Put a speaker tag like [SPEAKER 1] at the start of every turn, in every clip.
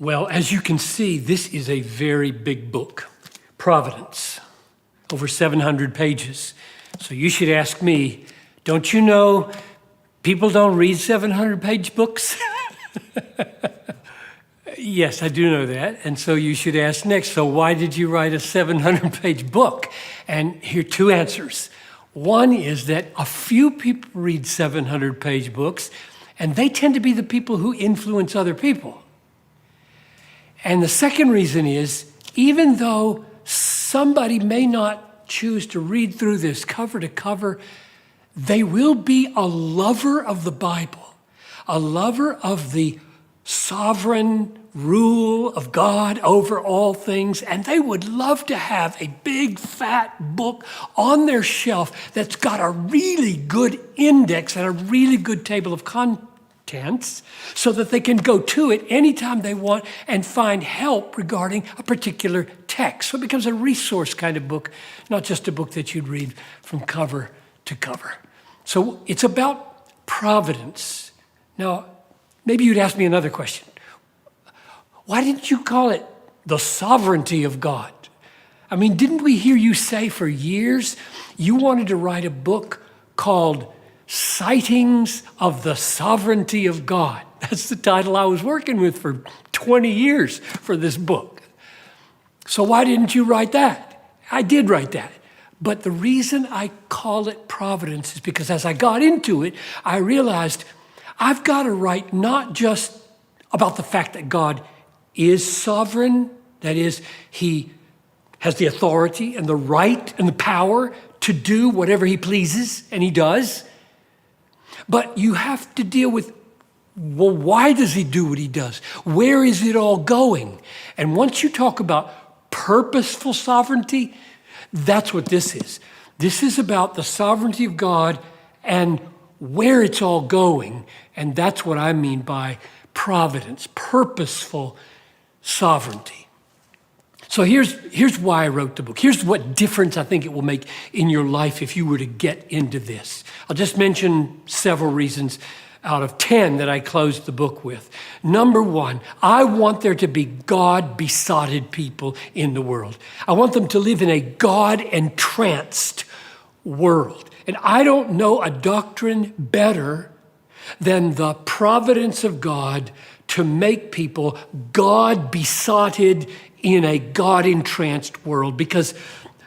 [SPEAKER 1] Well, as you can see, this is a very big book, Providence, over 700 pages. So you should ask me, don't you know people don't read 700-page books? Yes, I do know that. And so you should ask next, so why did you write a 700-page book? And here are two answers. One is that a few people read 700-page books, and they tend to be the people who influence other people. And the second reason is, even though somebody may not choose to read through this cover to cover, they will be a lover of the Bible, a lover of the sovereign rule of God over all things, and they would love to have a big fat book on their shelf that's got a really good index and a really good table of contents so that they can go to it anytime they want and find help regarding a particular text. So it becomes a resource kind of book, not just a book that you'd read from cover to cover. So it's about providence. Now, maybe you'd ask me another question. Why didn't you call it the sovereignty of God? I mean, didn't we hear you say for years you wanted to write a book called Sightings of the Sovereignty of God? That's the title I was working with for 20 years for this book. So why didn't you write that? I did write that. But the reason I call it Providence is because as I got into it, I realized I've got to write not just about the fact that God is sovereign, that is, he has the authority and the right and the power to do whatever he pleases, and he does. But you have to deal with, well, why does he do what he does? Where is it all going? And once you talk about purposeful sovereignty, that's what this is. This is about the sovereignty of God and where it's all going. And that's what I mean by providence, purposeful sovereignty. So here's why I wrote the book. Here's what difference I think it will make in your life if you were to get into this. I'll just mention several reasons out of 10 that I closed the book with. Number one, I want there to be God-besotted people in the world. I want them to live in a God-entranced world. And I don't know a doctrine better than the providence of God to make people God-besotted in a God-entranced world. Because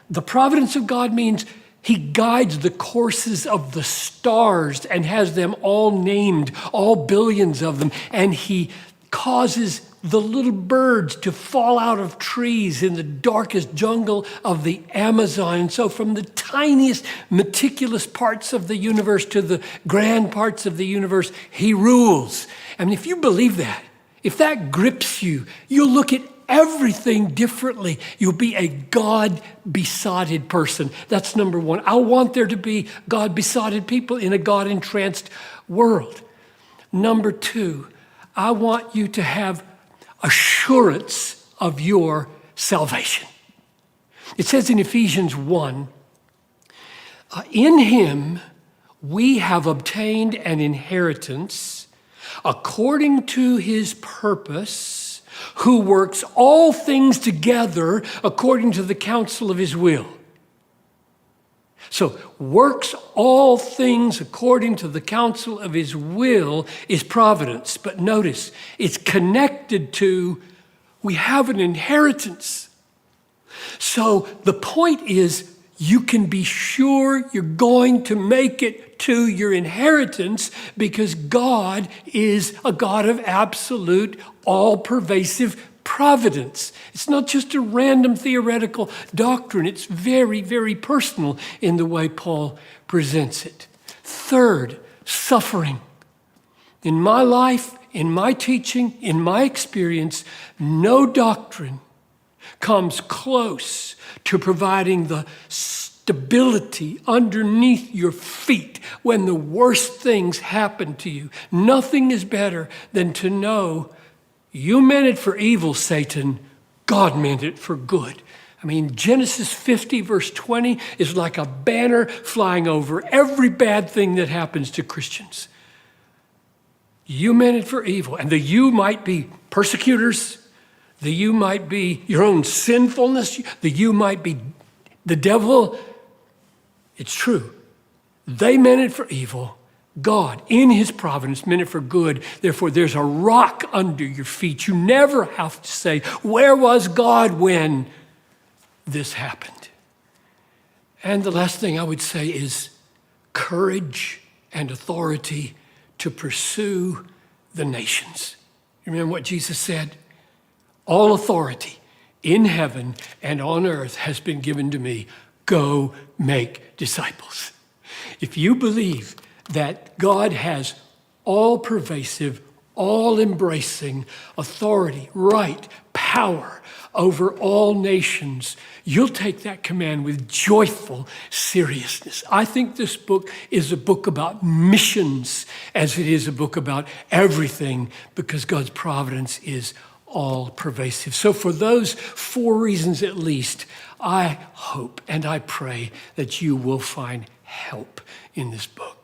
[SPEAKER 1] the providence of God means he guides the courses of the stars and has them all named, all billions of them. And he causes the little birds to fall out of trees in the darkest jungle of the Amazon. And so from the tiniest, meticulous parts of the universe to the grand parts of the universe, he rules. I mean, if you believe that, if that grips you, you'll look at everything differently. You'll be a God-besotted person. That's number one. I want there to be God-besotted people in a God-entranced world. Number two, I want you to have assurance of your salvation. It says in Ephesians 1, in him we have obtained an inheritance according to his purpose, who works all things together according to the counsel of his will. So, works all things according to the counsel of his will is providence. But notice, it's connected to, we have an inheritance. So, the point is, you can be sure you're going to make it to your inheritance because God is a God of absolute, all-pervasive providence. It's not just a random theoretical doctrine. It's very, very personal in the way Paul presents it. Third, suffering. In my life, in my teaching, in my experience, no doctrine comes close to providing the stability underneath your feet when the worst things happen to you. Nothing is better than to know you meant it for evil, Satan. God meant it for good. I mean, Genesis 50, verse 20 is like a banner flying over every bad thing that happens to Christians. You meant it for evil. And the you might be persecutors, that you might be your own sinfulness, that you might be the devil. It's true. They meant it for evil. God, in his providence, meant it for good. Therefore, there's a rock under your feet. You never have to say, where was God when this happened? And the last thing I would say is courage and authority to pursue the nations. You remember what Jesus said? All authority in heaven and on earth has been given to me. Go make disciples. If you believe that God has all-pervasive, all-embracing authority, right, power over all nations, you'll take that command with joyful seriousness. I think this book is a book about missions as it is a book about everything, because God's providence is all-pervasive. So for those 4 reasons at least, I hope and I pray that you will find help in this book.